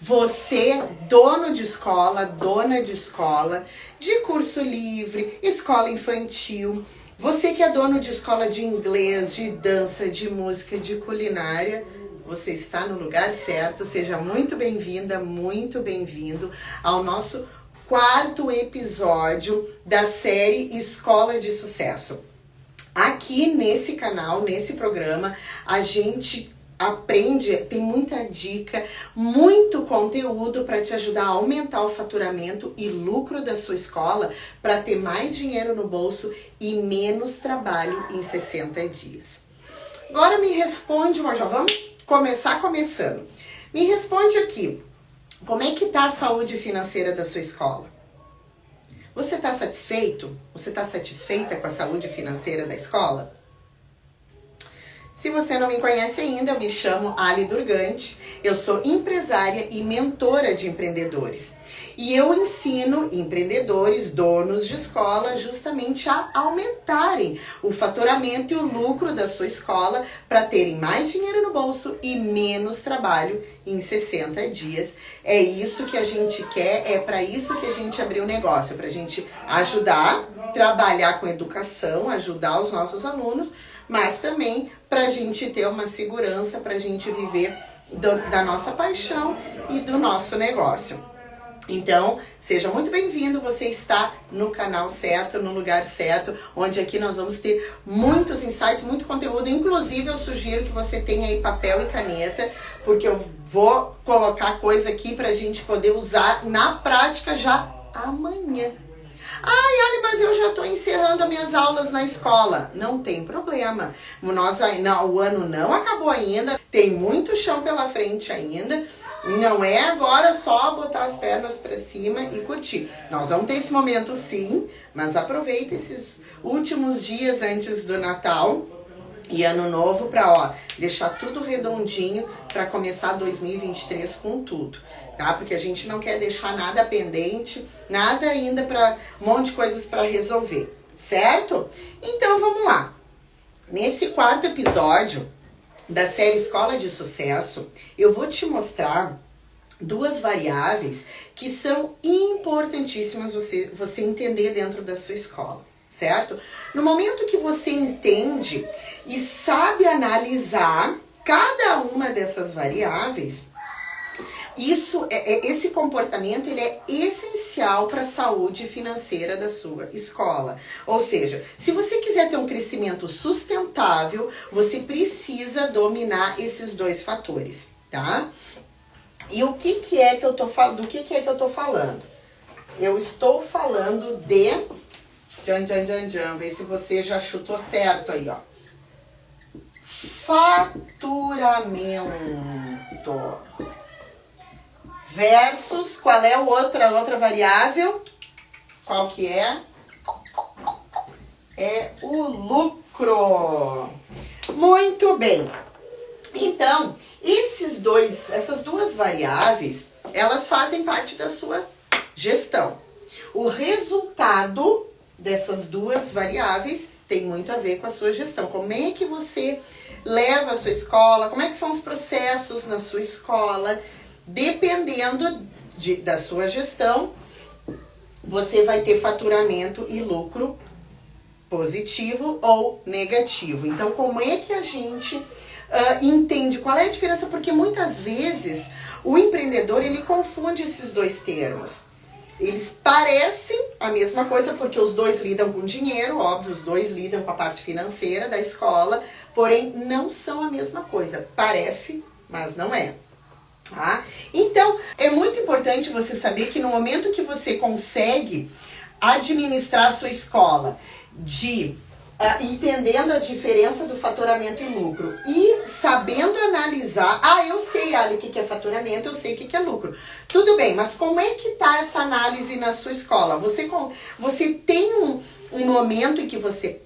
Você, dono de escola, dona de escola, de curso livre, escola infantil, você que é dono de escola de inglês, de dança, de música, de culinária, você está no lugar certo. Seja muito bem-vinda, muito bem-vindo ao nosso 4º episódio da série Escola de Sucesso. Aqui nesse canal, nesse programa, a gente aprende, tem muita dica, muito conteúdo para te ajudar a aumentar o faturamento e lucro da sua escola para ter mais dinheiro no bolso e menos trabalho em 60 dias. Agora me responde, já vamos começar começando. Me responde aqui, como é que tá a saúde financeira da sua escola? Você está satisfeito? Você está satisfeita com a saúde financeira da escola? Se você não me conhece ainda, eu me chamo Ali Durgante, eu sou empresária e mentora de empreendedores. E eu ensino empreendedores, donos de escola, justamente a aumentarem o faturamento e o lucro da sua escola para terem mais dinheiro no bolso e menos trabalho em 60 dias. É isso que a gente quer, é para isso que a gente abriu o negócio, para a gente ajudar, trabalhar com educação, ajudar os nossos alunos, mas também para a gente ter uma segurança, para a gente viver da nossa paixão e do nosso negócio. Então, seja muito bem-vindo, você está no canal certo, no lugar certo, onde aqui nós vamos ter muitos insights, muito conteúdo. Inclusive, eu sugiro que você tenha aí papel e caneta, porque eu vou colocar coisa aqui para a gente poder usar na prática já amanhã. Ai, Ali, mas eu já estou encerrando as minhas aulas na escola. Não tem problema. O ano não acabou ainda. Tem muito chão pela frente ainda. Não é agora só botar as pernas para cima e curtir. Nós vamos ter esse momento sim, mas aproveita esses últimos dias antes do Natal e Ano Novo para deixar tudo redondinho para começar 2023 com tudo, tá? Porque a gente não quer deixar nada pendente, nada ainda para um monte de coisas para resolver, certo? Então vamos lá. Nesse 4º episódio da série Escola de Sucesso, eu vou te mostrar 2 variáveis que são importantíssimas você entender dentro da sua escola, certo? No momento que você entende e sabe analisar cada uma dessas variáveis, esse comportamento ele é essencial para a saúde financeira da sua escola. Ou seja, se você quiser ter um crescimento sustentável, você precisa dominar esses 2 fatores, tá? E o que é que eu tô falando? Do que é que eu tô falando? Eu estou falando de vê se você já chutou certo aí, ó. Faturamento versus, qual é a outra variável? Qual que é? É o lucro. Muito bem. Então, essas 2 variáveis, elas fazem parte da sua gestão. O resultado dessas 2 variáveis tem muito a ver com a sua gestão. Como é que você leva a sua escola? Como é que são os processos na sua escola? Dependendo da sua gestão, você vai ter faturamento e lucro positivo ou negativo. Então, como é que a gente entende qual é a diferença? Porque muitas vezes o empreendedor ele confunde esses 2 termos. Eles parecem a mesma coisa porque os 2 lidam com dinheiro, óbvio, os 2 lidam com a parte financeira da escola, porém não são a mesma coisa. Parece, mas não é. Tá? Então, é muito importante você saber que no momento que você consegue administrar a sua escola entendendo a diferença do faturamento e lucro e sabendo analisar, eu sei, Ali, o que é faturamento, eu sei o que é lucro. Tudo bem, mas como é que tá essa análise na sua escola? Você tem um momento em que você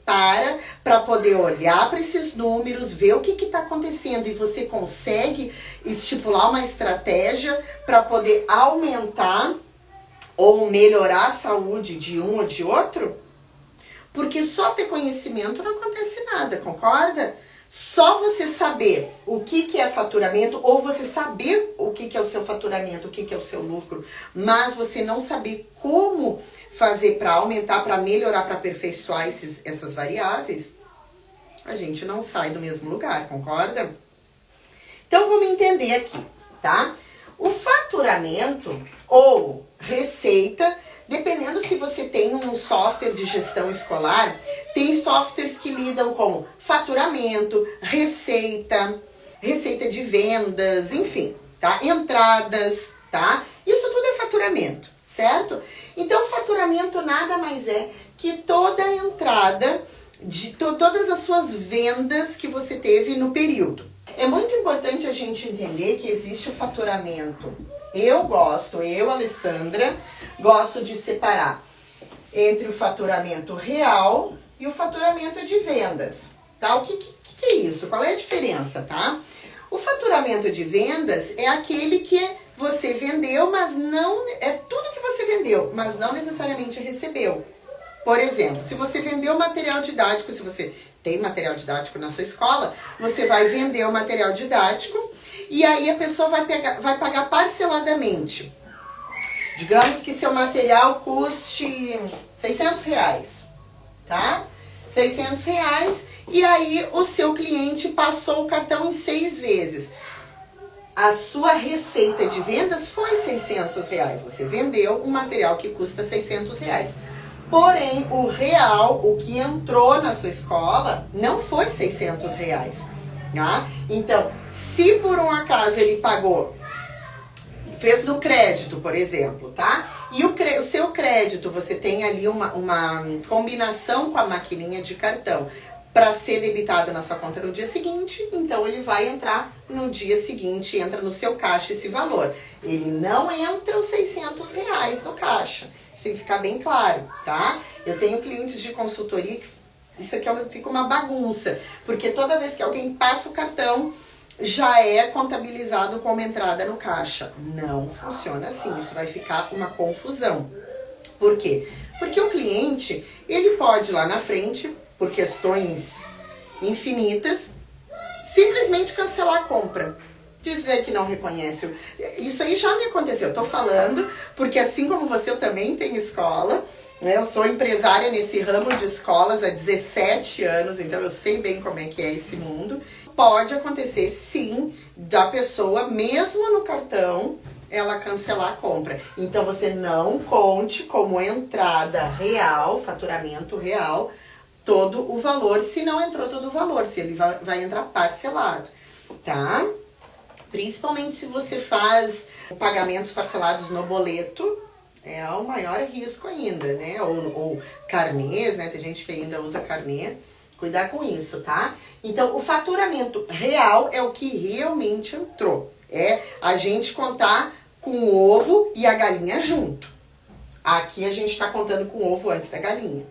para poder olhar para esses números, ver o que está acontecendo e você consegue estipular uma estratégia para poder aumentar ou melhorar a saúde de um ou de outro? Porque só ter conhecimento não acontece nada, concorda? Só você saber o que é faturamento, ou você saber o que é o seu faturamento, o que é o seu lucro, mas você não saber como fazer para aumentar, para melhorar, para aperfeiçoar essas variáveis, a gente não sai do mesmo lugar, concorda? Então vamos entender aqui, tá? O faturamento ou receita, dependendo se você tem um software de gestão escolar, tem softwares que lidam com faturamento, receita de vendas, enfim, tá? Entradas, tá? Isso tudo é faturamento, certo? Então, faturamento nada mais é que toda a entrada de todas as suas vendas que você teve no período. É muito importante a gente entender que existe o faturamento. Eu, Alessandra, gosto de separar entre o faturamento real e o faturamento de vendas, tá? O que é isso? Qual é a diferença, tá? O faturamento de vendas é aquele que você vendeu, mas não... É tudo que você vendeu, mas não necessariamente recebeu. Por exemplo, se você vendeu material didático, se você tem material didático na sua escola, você vai vender o material didático e aí a pessoa vai pagar parceladamente. Digamos que seu material custe R$600, tá? R$600 e aí o seu cliente passou o cartão em 6 vezes. A sua receita de vendas foi R$600. Você vendeu um material que custa R$600. Porém, o real, o que entrou na sua escola, não foi R$600, tá? Então, se por um acaso ele pagou, fez no crédito, por exemplo, tá? E o seu crédito, você tem ali uma combinação com a maquininha de cartão para ser debitado na sua conta no dia seguinte, então ele vai entrar no dia seguinte, entra no seu caixa esse valor. Ele não entra os R$600 no caixa. Isso tem que ficar bem claro, tá? Eu tenho clientes de consultoria que isso aqui fica uma bagunça, porque toda vez que alguém passa o cartão, já é contabilizado como entrada no caixa. Não funciona assim, isso vai ficar uma confusão. Por quê? Porque o cliente, ele pode ir lá na frente, por questões infinitas, simplesmente cancelar a compra. Dizer que não reconhece. Isso aí já me aconteceu. Eu tô falando porque assim como você, eu também tenho escola, né? Eu sou empresária nesse ramo de escolas há 17 anos, então eu sei bem como é que é esse mundo. Pode acontecer sim da pessoa, mesmo no cartão, ela cancelar a compra. Então você não conte como entrada real, faturamento real, todo o valor, se não entrou todo o valor, se ele vai entrar parcelado, tá? Principalmente se você faz pagamentos parcelados no boleto, é o maior risco ainda, né? Ou carnês, né? Tem gente que ainda usa carnê. Cuidar com isso, tá? Então, o faturamento real é o que realmente entrou. É a gente contar com o ovo e a galinha junto. Aqui a gente tá contando com o ovo antes da galinha,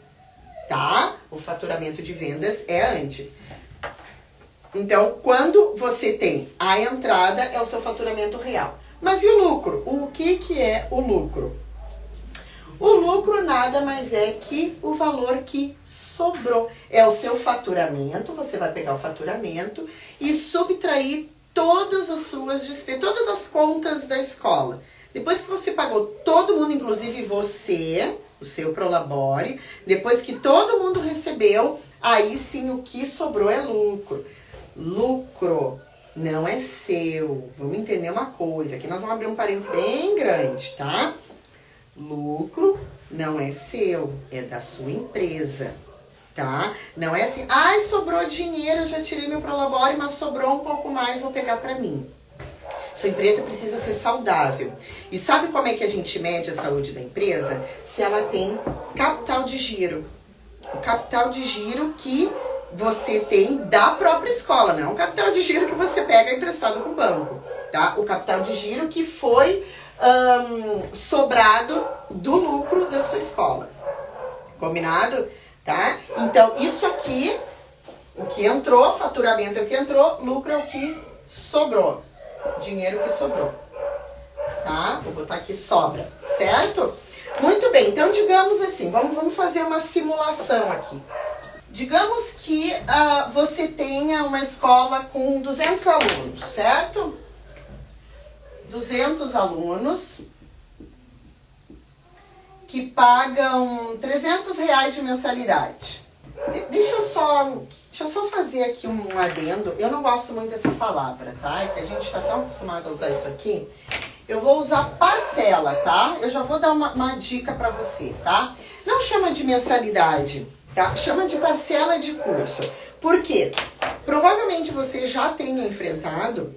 tá? O faturamento de vendas é antes. Então, quando você tem a entrada, é o seu faturamento real. Mas e o lucro? O que é o lucro? O lucro nada mais é que o valor que sobrou. É o seu faturamento, você vai pegar o faturamento e subtrair todas as suas despesas, todas as contas da escola. Depois que você pagou todo mundo, inclusive você, o seu Prolabore, depois que todo mundo recebeu, aí sim o que sobrou é lucro. Lucro não é seu. Vamos entender uma coisa. Aqui nós vamos abrir um parênteses bem grande, tá? Lucro não é seu, é da sua empresa, tá? Não é assim, ai, sobrou dinheiro, eu já tirei meu Prolabore, mas sobrou um pouco mais, vou pegar pra mim. Sua empresa precisa ser saudável. E sabe como é que a gente mede a saúde da empresa? Se ela tem capital de giro. O capital de giro que você tem da própria escola, não é um capital de giro que você pega emprestado com o banco, tá? O capital de giro que foi sobrado do lucro da sua escola. Combinado? Tá? Então, isso aqui, o que entrou, faturamento é o que entrou, lucro é o que sobrou. Dinheiro que sobrou. Tá? Vou botar aqui sobra, certo? Muito bem, então digamos assim, vamos fazer uma simulação aqui. Digamos que você tenha uma escola com 200 alunos, certo? 200 alunos que pagam R$300 de mensalidade. Deixa eu só fazer aqui um adendo. Eu não gosto muito dessa palavra, tá? É que a gente está tão acostumado a usar isso aqui. Eu vou usar parcela, tá? Eu já vou dar uma dica para você, tá? Não chama de mensalidade, tá? Chama de parcela de curso. Por quê? Provavelmente você já tenha enfrentado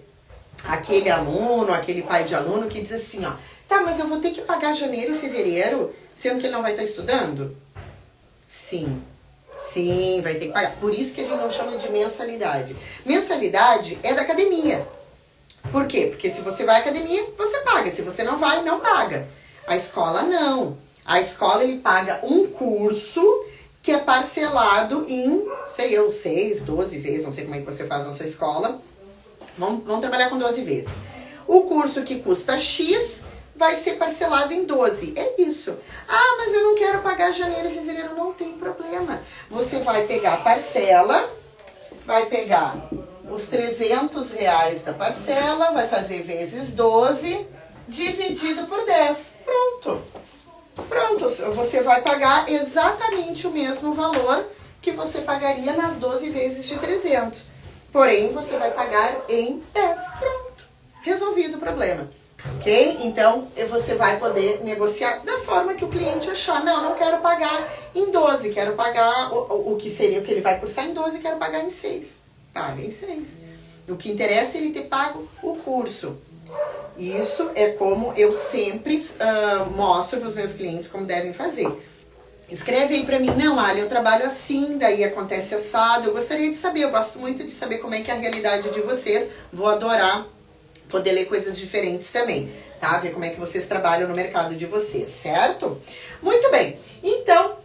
aquele aluno, aquele pai de aluno que diz assim, ó, tá, mas eu vou ter que pagar janeiro e fevereiro, sendo que ele não vai estar estudando? Sim, vai ter que pagar. Por isso que a gente não chama de mensalidade. Mensalidade é da academia. Por quê? Porque se você vai à academia, você paga. Se você não vai, não paga. A escola não. A escola, ele paga um curso que é parcelado em, 6, 12 vezes, não sei como é que você faz na sua escola. Vamos trabalhar com 12 vezes. O curso que custa X vai ser parcelado em 12. É isso. Ah, mas eu não quero pagar janeiro e fevereiro. Não tem problema. Você vai pegar a parcela, vai pegar os R$300 da parcela, vai fazer vezes 12, dividido por 10. Pronto. Você vai pagar exatamente o mesmo valor que você pagaria nas 12 vezes de 300. Porém, você vai pagar em 10. Pronto. Resolvido o problema. Ok? Então, você vai poder negociar da forma que o cliente achar. Não quero pagar em 12, quero pagar o que seria o que ele vai cursar em 12, quero pagar em 6. Paga em 6. O que interessa é ele ter pago o curso. Isso é como eu sempre mostro para os meus clientes como devem fazer. Escreve aí pra mim, não, Ali, eu trabalho assim, daí acontece assado. Eu gostaria de saber, eu gosto muito de saber como é que é a realidade de vocês. Vou adorar poder ler coisas diferentes também, tá? Ver como é que vocês trabalham no mercado de vocês, certo? Muito bem, então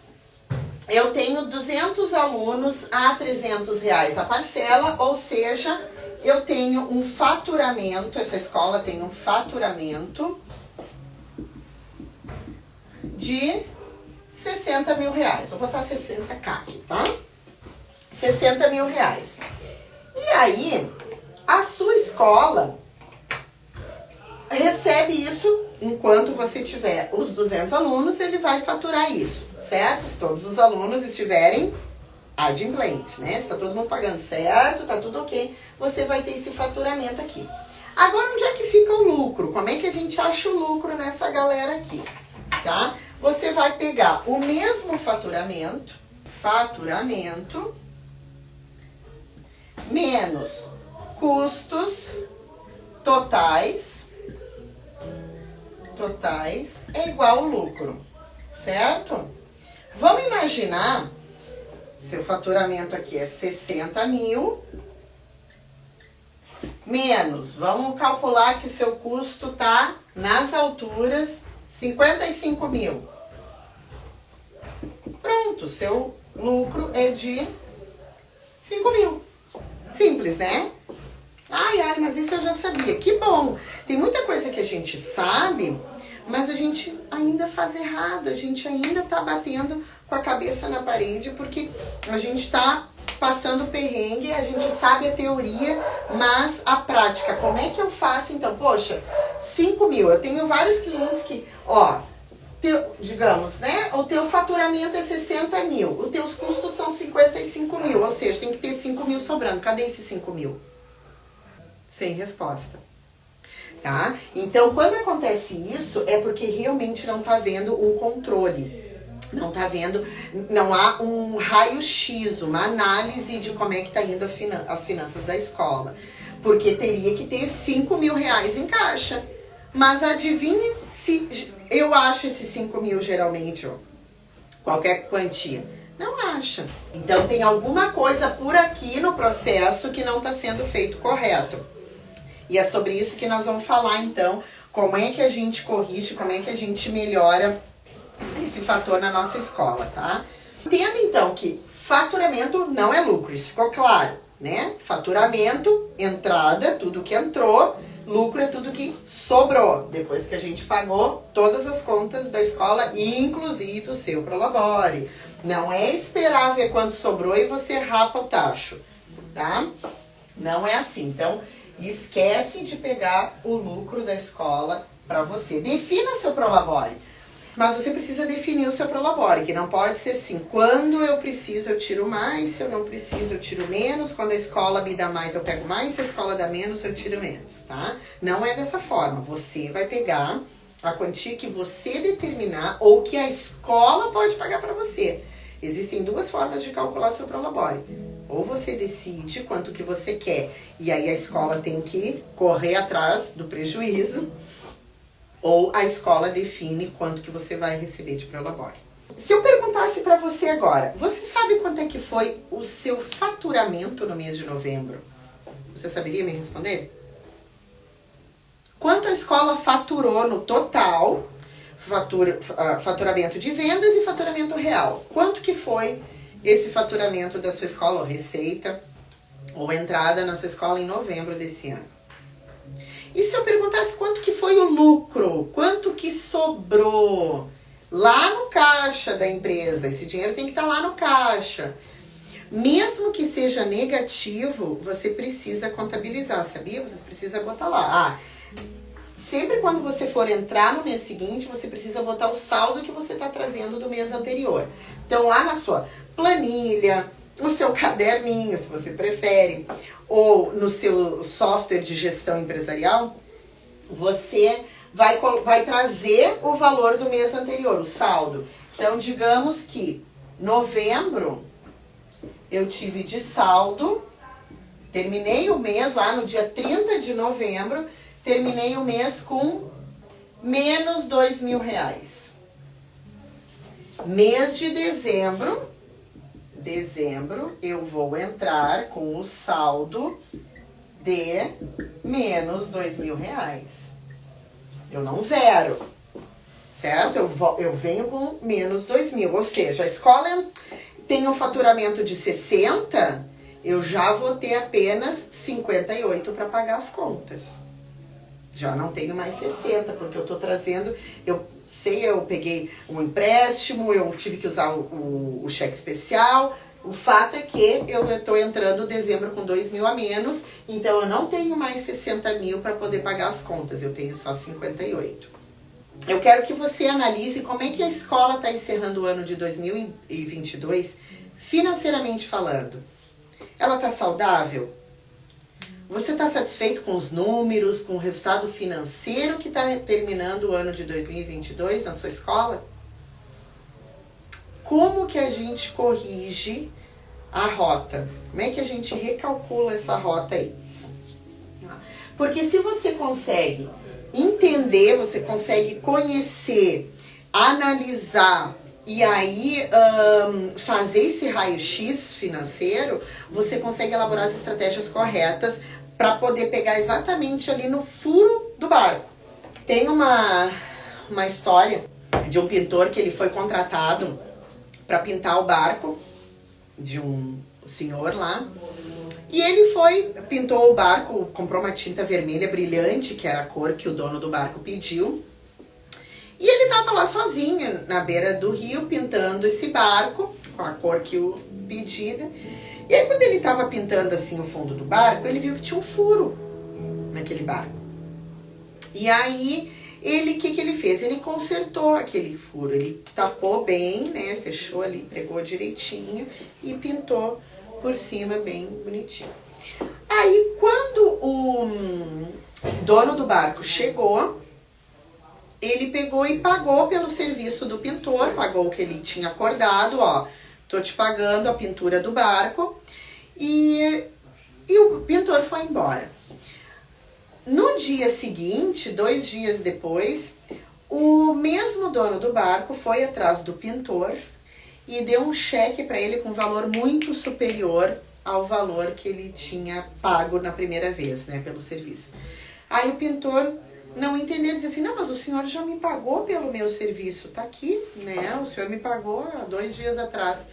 eu tenho 200 alunos a R$300 a parcela, ou seja, eu tenho um faturamento, essa escola tem um faturamento de R$60 mil. Vou botar 60k aqui, tá? R$60 mil. E aí, a sua escola recebe isso, enquanto você tiver os 200 alunos, ele vai faturar isso, certo? Se todos os alunos estiverem adimplentes, né? Se tá todo mundo pagando certo, tá tudo ok, você vai ter esse faturamento aqui. Agora, onde é que fica o lucro? Como é que a gente acha o lucro nessa galera aqui, tá? Você vai pegar o mesmo faturamento, menos custos totais é igual ao lucro, certo? Vamos imaginar, seu faturamento aqui é 60 mil, menos, vamos calcular que o seu custo tá nas alturas 55 mil. Pronto, seu lucro é de 5 mil. Simples, né? Ai, Ali, mas isso eu já sabia. Que bom! Tem muita coisa que a gente sabe, mas a gente ainda faz errado. A gente ainda tá batendo com a cabeça na parede, porque a gente tá passando perrengue, a gente sabe a teoria, mas a prática, como é que eu faço então? Poxa, 5 mil. Eu tenho vários clientes que, digamos, né? O teu faturamento é 60 mil, os teus custos são 55 mil, ou seja, tem que ter 5 mil sobrando. Cadê esses 5 mil? Sem resposta, tá? Então, quando acontece isso, é porque realmente não tá havendo um controle, não há um raio-x, uma análise de como é que tá indo as finanças da escola, porque teria que ter 5 mil reais em caixa, mas adivinha se eu acho esses 5 mil geralmente, qualquer quantia. Não acha. Então, tem alguma coisa por aqui no processo que não está sendo feito correto. E é sobre isso que nós vamos falar, então, como é que a gente corrige, como é que a gente melhora esse fator na nossa escola, tá? Entendo, então, que faturamento não é lucro, isso ficou claro, né? Faturamento, entrada, tudo que entrou, Lucro é tudo que sobrou, depois que a gente pagou todas as contas da escola, inclusive o seu Prolabore. Não é esperar ver quanto sobrou e você rapa o tacho, tá? Não é assim. Então, esquece de pegar o lucro da escola para você. Defina seu Prolabore. Mas você precisa definir o seu Prolabore, que não pode ser assim, quando eu preciso eu tiro mais, se eu não preciso eu tiro menos, quando a escola me dá mais eu pego mais, se a escola dá menos eu tiro menos, tá? Não é dessa forma, você vai pegar a quantia que você determinar ou que a escola pode pagar para você. Existem duas formas de calcular o seu Prolabore. Ou você decide quanto que você quer e aí a escola tem que correr atrás do prejuízo, ou a escola define quanto que você vai receber de Prolabore. Se eu perguntasse para você agora, você sabe quanto é que foi o seu faturamento no mês de novembro? Você saberia me responder? Quanto a escola faturou no total, faturamento de vendas e faturamento real? Quanto que foi esse faturamento da sua escola, ou receita, ou entrada na sua escola em novembro desse ano? E se eu perguntasse quanto que foi o lucro, quanto que sobrou lá no caixa da empresa? Esse dinheiro tem que estar lá no caixa. Mesmo que seja negativo, você precisa contabilizar, sabia? Você precisa botar lá. Sempre quando você for entrar no mês seguinte, você precisa botar o saldo que você está trazendo do mês anterior. Então lá na sua planilha, no seu caderninho, se você prefere, ou no seu software de gestão empresarial, você vai trazer o valor do mês anterior, o saldo. Então, digamos que novembro eu tive de saldo, terminei o mês lá no dia 30 de novembro, terminei o mês com menos R$2.000. Mês de dezembro eu vou entrar com o saldo de menos R$2.000. Eu não zero, certo? Eu venho com menos 2.000, ou seja, a escola tem um faturamento de 60, eu já vou ter apenas 58 para pagar as contas. Já não tenho mais 60, porque eu estou trazendo, eu peguei um empréstimo, eu tive que usar o cheque especial. O fato é que eu estou entrando dezembro com 2.000 a menos, então eu não tenho mais 60.000 para poder pagar as contas, eu tenho só 58. Eu quero que você analise como é que a escola está encerrando o ano de 2022, financeiramente falando. Ela está saudável? Você está satisfeito com os números, com o resultado financeiro que está terminando o ano de 2022 na sua escola? Como que a gente corrige a rota? Como é que a gente recalcula essa rota aí? Porque se você consegue entender, você consegue conhecer, analisar e aí fazer esse raio-x financeiro, você consegue elaborar as estratégias corretas para poder pegar exatamente ali no furo do barco. Tem uma história de um pintor que ele foi contratado para pintar o barco de um senhor lá. E ele pintou o barco, comprou uma tinta vermelha brilhante, que era a cor que o dono do barco pediu. E ele estava lá sozinho, na beira do rio, pintando esse barco, com a cor que o pedida. E aí, quando ele estava pintando assim o fundo do barco, ele viu que tinha um furo naquele barco. E aí, o que ele fez? Ele consertou aquele furo, ele tapou bem, né? Fechou ali, pegou direitinho e pintou por cima bem bonitinho. Aí, quando o dono do barco chegou, ele pegou e pagou pelo serviço do pintor, pagou o que ele tinha acordado, ó, tô te pagando a pintura do barco, e o pintor foi embora. No dia seguinte, 2 dias depois, o mesmo dono do barco foi atrás do pintor e deu um cheque para ele com valor muito superior ao valor que ele tinha pago na primeira vez, né, pelo serviço. Aí o pintor não entendeu, ele disse assim, não, mas o senhor já me pagou pelo meu serviço, tá aqui, né, o senhor me pagou há 2 dias atrás.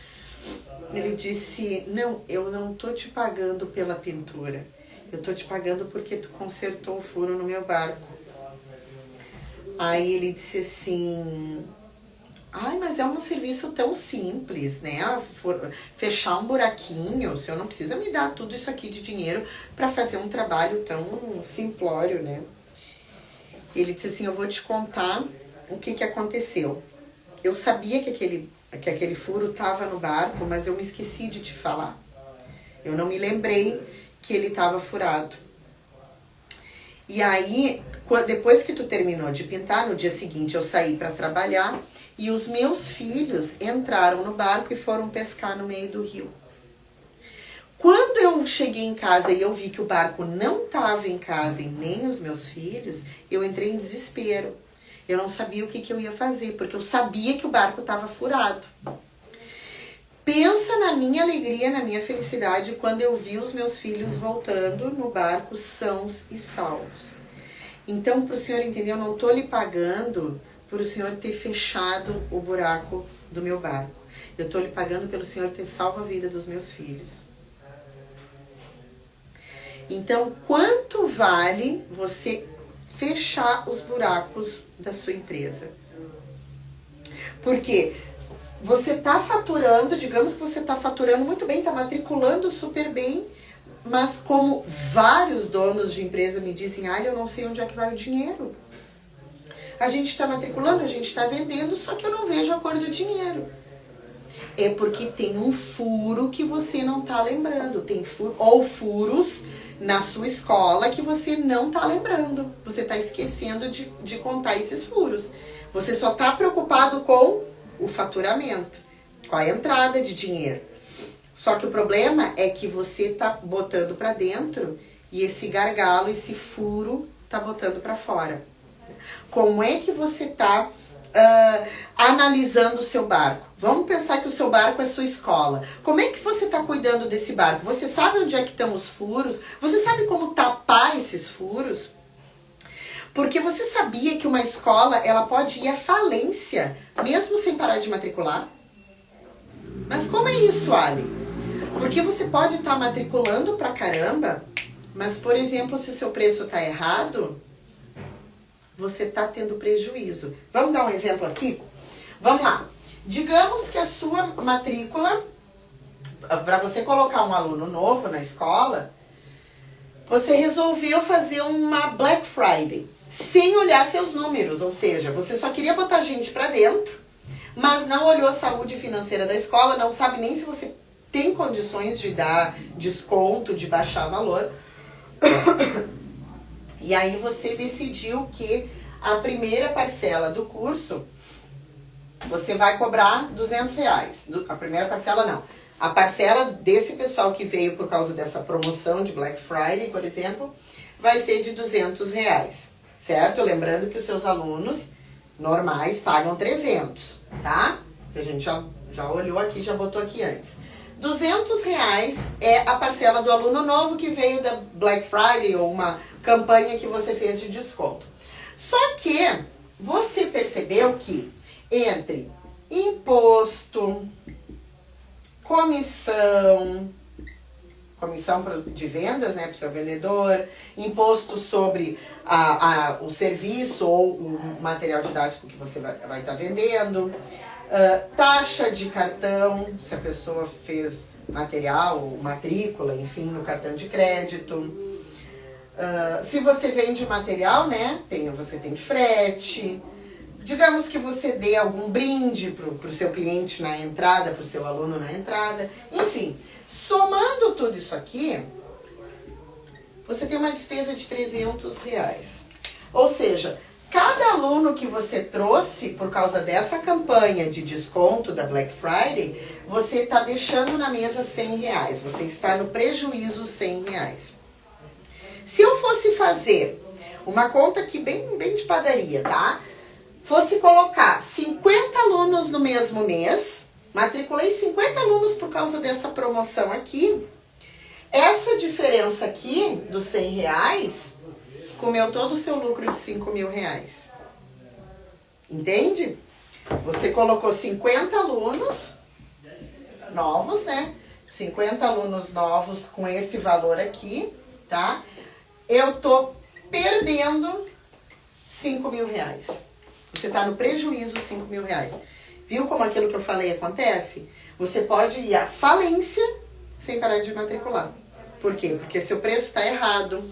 Ele disse, não, eu não tô te pagando pela pintura, eu tô te pagando porque tu consertou o furo no meu barco. Aí ele disse assim, ai, mas é um serviço tão simples, né? Fechar um buraquinho, o senhor não precisa me dar tudo isso aqui de dinheiro para fazer um trabalho tão simplório, né? Ele disse assim, eu vou te contar o que aconteceu. Eu sabia que aquele furo estava no barco, mas eu me esqueci de te falar. Eu não me lembrei que ele estava furado. E aí, depois que tu terminou de pintar, no dia seguinte eu saí para trabalhar e os meus filhos entraram no barco e foram pescar no meio do rio. Quando eu cheguei em casa e eu vi que o barco não estava em casa e nem os meus filhos, eu entrei em desespero. Eu não sabia o que eu ia fazer, porque eu sabia que o barco estava furado. Pensa na minha alegria, na minha felicidade, quando eu vi os meus filhos voltando no barco sãos e salvos. Então, para o senhor entender, eu não estou lhe pagando por o senhor ter fechado o buraco do meu barco. Eu estou lhe pagando pelo senhor ter salvo a vida dos meus filhos. Então, quanto vale você fechar os buracos da sua empresa? Porque você está faturando, digamos que você está faturando muito bem, está matriculando super bem, mas como vários donos de empresa me dizem, eu não sei onde é que vai o dinheiro. A gente está matriculando, a gente está vendendo, só que eu não vejo a cor do dinheiro. É porque tem um furo que você não está lembrando. Tem furos na sua escola que você não está lembrando. Você está esquecendo de contar esses furos. Você só está preocupado com o faturamento, com a entrada de dinheiro. Só que o problema é que você está botando para dentro e esse gargalo, esse furo, está botando para fora. Como é que você está analisando o seu barco? Vamos pensar que o seu barco é sua escola. Como é que você está cuidando desse barco? Você sabe onde é que estão os furos? Você sabe como tapar esses furos? Porque você sabia que uma escola ela pode ir à falência, mesmo sem parar de matricular? Mas como é isso, Ali? Porque você pode estar matriculando pra caramba, mas, por exemplo, se o seu preço está errado, você está tendo prejuízo. Vamos dar um exemplo aqui? Vamos lá. Digamos que a sua matrícula, para você colocar um aluno novo na escola, você resolveu fazer uma Black Friday, sem olhar seus números, ou seja, você só queria botar gente para dentro, mas não olhou a saúde financeira da escola, não sabe nem se você tem condições de dar desconto, de baixar valor. E aí você decidiu que a primeira parcela do curso, você vai cobrar R$200. A primeira parcela não. A parcela desse pessoal que veio por causa dessa promoção de Black Friday, por exemplo, vai ser de R$200, certo? Lembrando que os seus alunos normais pagam 300, tá? Que a gente já olhou aqui, já botou aqui antes. R$200 é a parcela do aluno novo que veio da Black Friday ou uma campanha que você fez de desconto. Só que você percebeu que entre imposto, comissão de vendas, né, para o seu vendedor, imposto sobre o serviço ou o material didático que você vai estar vendendo, taxa de cartão, se a pessoa fez material ou matrícula, enfim, no cartão de crédito. Se você vende material, né, você tem frete. Digamos que você dê algum brinde para o seu cliente na entrada, para o seu aluno na entrada. Enfim, somando tudo isso aqui, você tem uma despesa de R$300. Ou seja, cada aluno que você trouxe por causa dessa campanha de desconto da Black Friday, você está deixando na mesa R$100. Você está no prejuízo R$100. Se eu fosse fazer uma conta aqui bem de padaria, tá? Fosse colocar 50 alunos no mesmo mês, matriculei 50 alunos por causa dessa promoção aqui, essa diferença aqui dos R$100 comeu todo o seu lucro de R$5.000. Entende? Você colocou 50 alunos novos, né? 50 alunos novos com esse valor aqui, tá? Eu tô perdendo 5 mil reais. Você tá no prejuízo 5 mil reais. Viu como aquilo que eu falei acontece? Você pode ir à falência sem parar de matricular. Por quê? Porque seu preço está errado,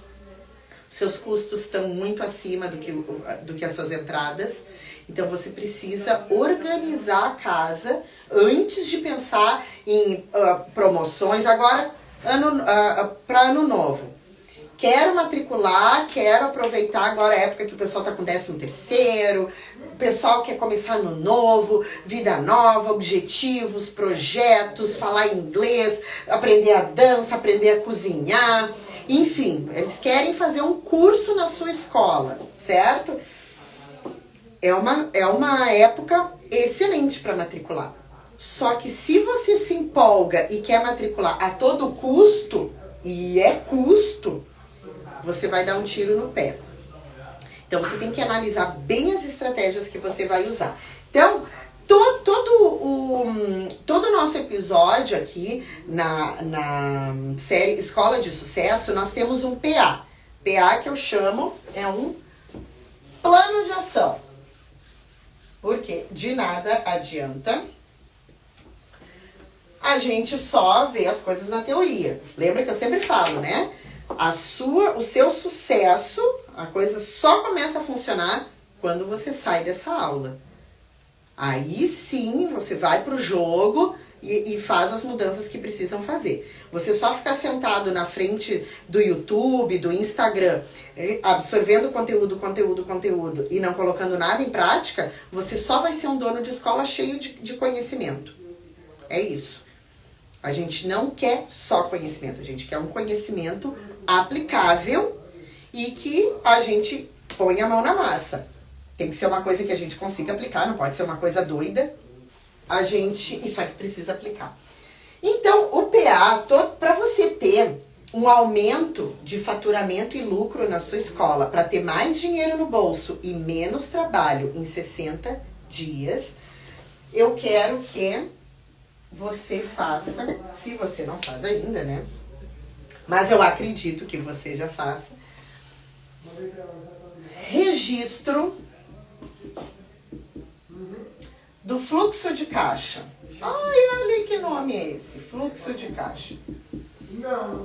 seus custos estão muito acima do que as suas entradas. Então você precisa organizar a casa antes de pensar em promoções. Agora, para ano novo. Quero matricular, quero aproveitar agora a época que o pessoal tá com 13º, o pessoal quer começar ano novo, vida nova, objetivos, projetos, falar inglês, aprender a dança, aprender a cozinhar, enfim, eles querem fazer um curso na sua escola, certo? É uma época excelente para matricular. Só que se você se empolga e quer matricular a todo custo, e é custo, você vai dar um tiro no pé. Então você tem que analisar bem as estratégias que você vai usar. Então, todo o nosso episódio aqui na série Escola de Sucesso, nós temos um PA. PA que eu chamo é um plano de ação. Porque de nada adianta a gente só ver as coisas na teoria. Lembra que eu sempre falo, né? O seu sucesso, a coisa só começa a funcionar quando você sai dessa aula. Aí sim, você vai pro jogo e faz as mudanças que precisam fazer. Você só ficar sentado na frente do YouTube, do Instagram, absorvendo conteúdo e não colocando nada em prática, você só vai ser um dono de escola cheio de conhecimento. É isso. A gente não quer só conhecimento, a gente quer um conhecimento aplicável e que a gente põe a mão na massa. Tem que ser uma coisa que a gente consiga aplicar, não pode ser uma coisa doida. Isso aqui precisa aplicar. Então, o PA, para você ter um aumento de faturamento e lucro na sua escola, para ter mais dinheiro no bolso e menos trabalho em 60 dias, eu quero que você faça, se você não faz ainda, né? Mas eu acredito que você já faça. Registro do fluxo de caixa. Ai, olha que nome é esse, fluxo de caixa.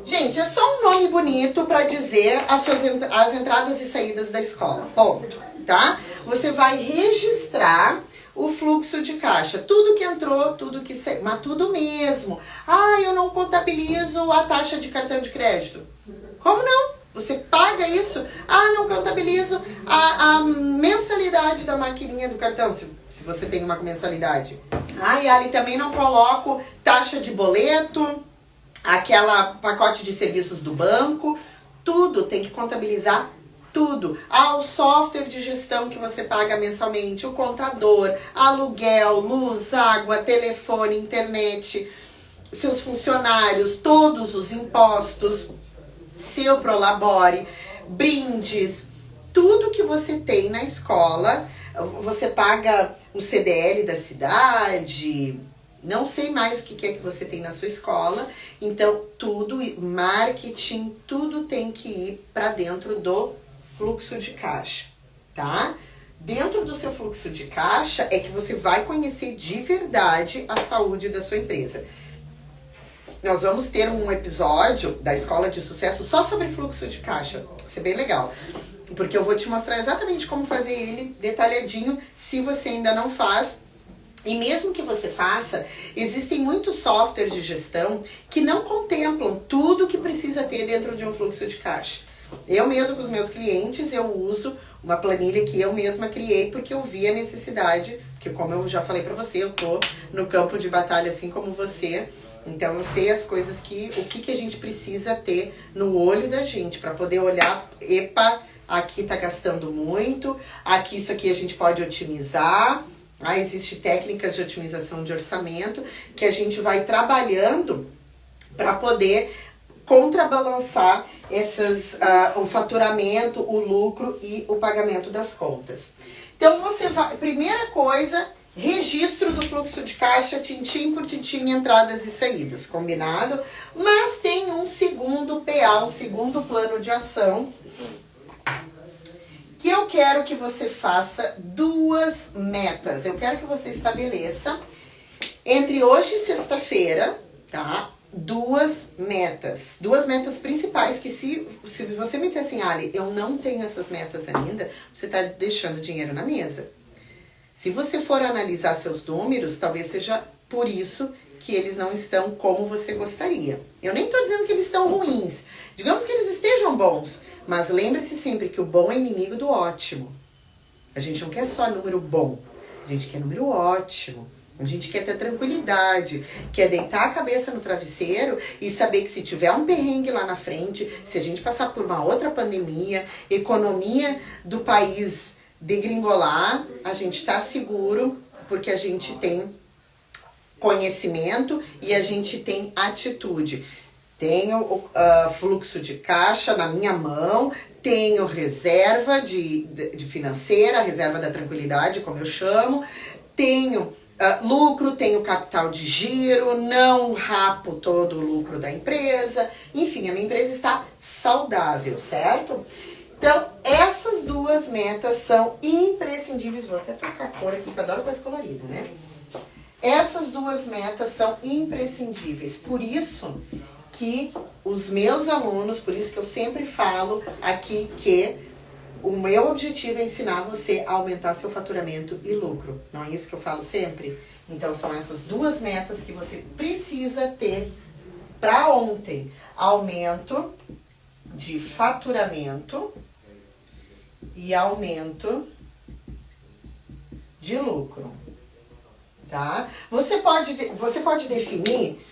Gente, é só um nome bonito para dizer as entradas e saídas da escola, ponto, tá? Você vai registrar o fluxo de caixa, tudo que entrou, tudo que saiu, mas tudo mesmo. Ah, eu não contabilizo a taxa de cartão de crédito. Como não? Você paga isso. Ah, não contabilizo a mensalidade da maquininha do cartão, se você tem uma mensalidade. Ah, e ali também não coloco taxa de boleto, aquela pacote de serviços do banco. Tudo tem que contabilizar. Tudo. O software de gestão que você paga mensalmente, o contador, aluguel, luz, água, telefone, internet, seus funcionários, todos os impostos, seu Prolabore, brindes, tudo que você tem na escola, você paga o CDL da cidade, não sei mais o que é que você tem na sua escola, então tudo, marketing, tudo tem que ir para dentro do fluxo de caixa, tá? Dentro do seu fluxo de caixa é que você vai conhecer de verdade a saúde da sua empresa. Nós vamos ter um episódio da Escola de Sucesso só sobre fluxo de caixa. Vai ser bem legal. Porque eu vou te mostrar exatamente como fazer ele detalhadinho, se você ainda não faz. E mesmo que você faça, existem muitos softwares de gestão que não contemplam tudo que precisa ter dentro de um fluxo de caixa. Eu mesmo com os meus clientes, eu uso uma planilha que eu mesma criei porque eu vi a necessidade, porque como eu já falei pra você, eu tô no campo de batalha assim como você, então eu sei as coisas o que a gente precisa ter no olho da gente pra poder olhar, epa, aqui tá gastando muito, aqui isso aqui a gente pode otimizar, existem técnicas de otimização de orçamento que a gente vai trabalhando para poder contrabalançar o faturamento, o lucro e o pagamento das contas. Então você vai, primeira coisa, registro do fluxo de caixa, tintim por tintim, entradas e saídas, combinado? Mas tem um segundo PA, um segundo plano de ação, que eu quero que você faça 2 metas. Eu quero que você estabeleça, entre hoje e sexta-feira, tá? 2 metas. 2 metas principais que se você me disser assim, Ali, eu não tenho essas metas ainda, você tá deixando dinheiro na mesa. Se você for analisar seus números, talvez seja por isso que eles não estão como você gostaria. Eu nem estou dizendo que eles estão ruins. Digamos que eles estejam bons, mas lembre-se sempre que o bom é inimigo do ótimo. A gente não quer só número bom, a gente quer número ótimo. A gente quer ter tranquilidade, quer deitar a cabeça no travesseiro e saber que se tiver um perrengue lá na frente, se a gente passar por uma outra pandemia, economia do país degringolar, a gente está seguro porque a gente tem conhecimento e a gente tem atitude. Tenho fluxo de caixa na minha mão, tenho reserva de financeira, reserva da tranquilidade, como eu chamo, tenho lucro, tenho capital de giro, não rapo todo o lucro da empresa, enfim, a minha empresa está saudável, certo? Então, essas 2 metas são imprescindíveis. Vou até trocar a cor aqui, que eu adoro coisa colorida, né? Essas 2 metas são imprescindíveis. Por isso que os meus alunos, por isso que eu sempre falo aqui que o meu objetivo é ensinar você a aumentar seu faturamento e lucro. Não é isso que eu falo sempre? Então, são essas 2 metas que você precisa ter para ontem. Aumento de faturamento e aumento de lucro, tá? Você pode definir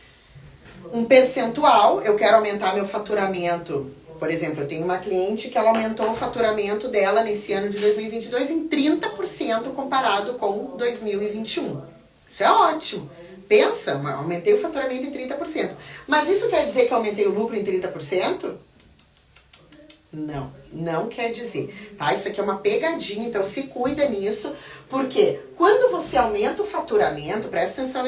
um percentual. Eu quero aumentar meu faturamento. Por exemplo, eu tenho uma cliente que ela aumentou o faturamento dela nesse ano de 2022 em 30% comparado com 2021. Isso é ótimo. Pensa, aumentei o faturamento em 30%. Mas isso quer dizer que eu aumentei o lucro em 30%? Não, não quer dizer, tá? Isso aqui é uma pegadinha, então se cuida nisso, porque quando você aumenta o faturamento, presta atenção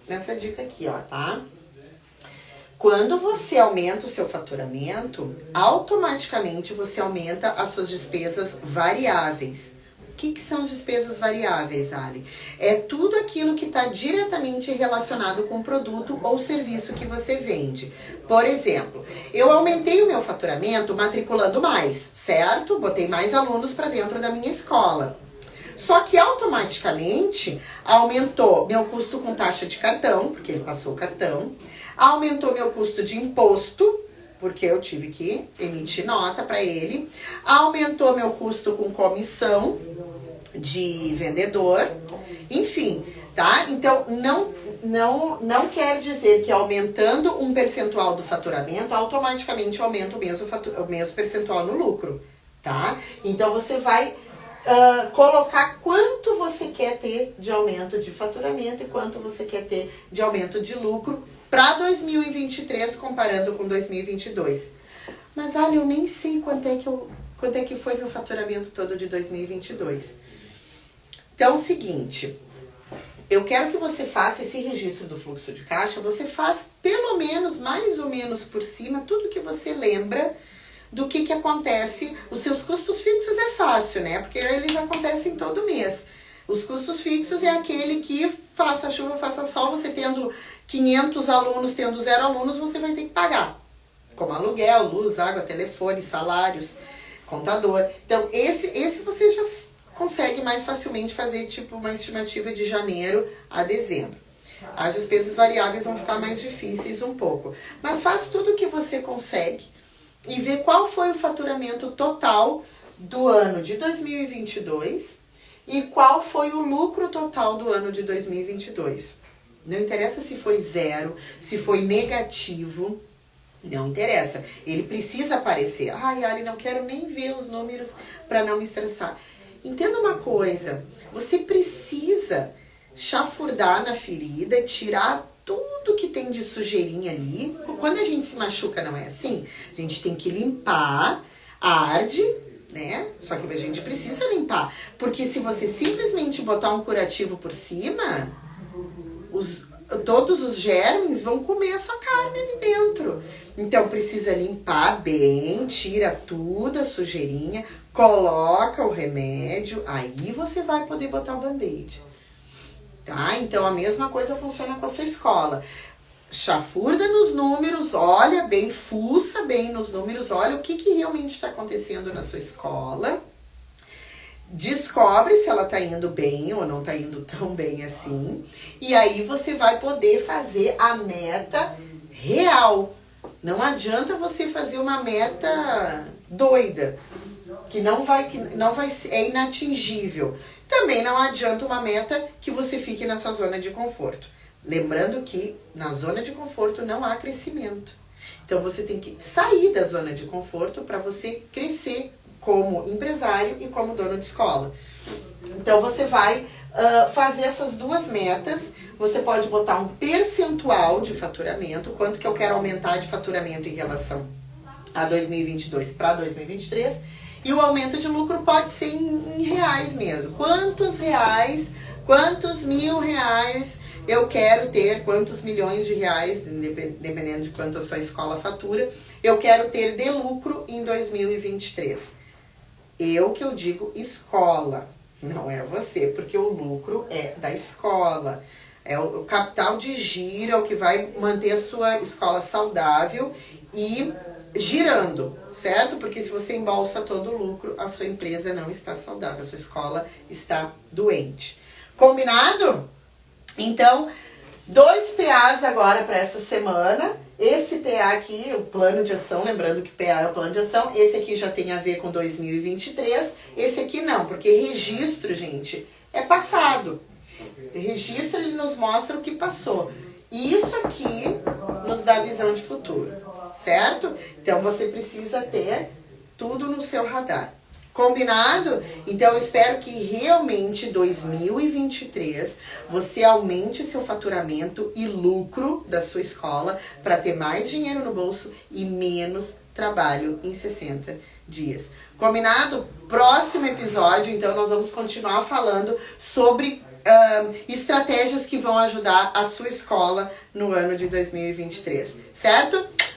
nessa dica aqui, ó, tá? Quando você aumenta o seu faturamento, automaticamente você aumenta as suas despesas variáveis. O que são as despesas variáveis, Ali? É tudo aquilo que está diretamente relacionado com o produto ou serviço que você vende. Por exemplo, eu aumentei o meu faturamento matriculando mais, certo? Botei mais alunos para dentro da minha escola. Só que automaticamente aumentou meu custo com taxa de cartão, porque ele passou o cartão, aumentou meu custo de imposto, porque eu tive que emitir nota para ele, aumentou meu custo com comissão de vendedor, enfim, tá? Então, não quer dizer que aumentando um percentual do faturamento, automaticamente aumenta o mesmo percentual no lucro, tá? Então, você vai colocar quanto você quer ter de aumento de faturamento e quanto você quer ter de aumento de lucro para 2023 comparando com 2022. Mas, olha, eu nem sei quanto é que foi meu faturamento todo de 2022. Então, é o seguinte, eu quero que você faça esse registro do fluxo de caixa, você faz pelo menos, mais ou menos por cima, tudo que você lembra do que acontece. Os seus custos fixos é fácil, né? Porque eles acontecem todo mês. Os custos fixos é aquele que, faça chuva, faça sol, você tendo 500 alunos, tendo 0 alunos, você vai ter que pagar. Como aluguel, luz, água, telefone, salários, contador. Então, esse você já consegue mais facilmente fazer tipo uma estimativa de janeiro a dezembro. As despesas variáveis vão ficar mais difíceis um pouco. Mas faz tudo o que você consegue e vê qual foi o faturamento total do ano de 2022 e qual foi o lucro total do ano de 2022. Não interessa se foi 0, se foi negativo, não interessa. Ele precisa aparecer. Ai, Ali, não quero nem ver os números para não me estressar. Entenda uma coisa, você precisa chafurdar na ferida, tirar tudo que tem de sujeirinha ali. Quando a gente se machuca, não é assim? A gente tem que limpar, arde, né? Só que a gente precisa limpar. Porque se você simplesmente botar um curativo por cima, todos os germes vão comer a sua carne ali dentro. Então precisa limpar bem, tira tudo a sujeirinha, coloca o remédio, aí você vai poder botar o band-aid. Tá? Então a mesma coisa funciona com a sua escola. Chafurda nos números, olha bem, fuça bem nos números, olha o que realmente está acontecendo na sua escola. Descobre se ela está indo bem ou não está indo tão bem assim. E aí você vai poder fazer a meta real. Não adianta você fazer uma meta doida, que não vai é inatingível. Também não adianta uma meta que você fique na sua zona de conforto. Lembrando que na zona de conforto não há crescimento. Então você tem que sair da zona de conforto para você crescer como empresário e como dono de escola. Então você vai fazer essas duas metas. Você pode botar um percentual de faturamento, quanto que eu quero aumentar de faturamento em relação a 2022 para 2023. E o aumento de lucro pode ser em reais mesmo. Quantos reais, quantos mil reais eu quero ter, quantos milhões de reais, dependendo de quanto a sua escola fatura, eu quero ter de lucro em 2023. Eu que eu digo escola, não é você, porque o lucro é da escola. É o capital de giro, é o que vai manter a sua escola saudável e girando, certo? Porque se você embolsa todo o lucro, a sua empresa não está saudável, a sua escola está doente. Combinado? Então, 2 PAs agora para essa semana. Esse PA aqui, o plano de ação, lembrando que PA é o plano de ação, esse aqui já tem a ver com 2023, esse aqui não, porque registro, gente, é passado. O registro, ele nos mostra o que passou. Isso aqui nos dá visão de futuro, certo? Então, você precisa ter tudo no seu radar. Combinado? Então, eu espero que realmente 2023 você aumente seu faturamento e lucro da sua escola para ter mais dinheiro no bolso e menos trabalho em 60 dias. Combinado? Próximo episódio, então, nós vamos continuar falando sobre estratégias que vão ajudar a sua escola no ano de 2023, certo?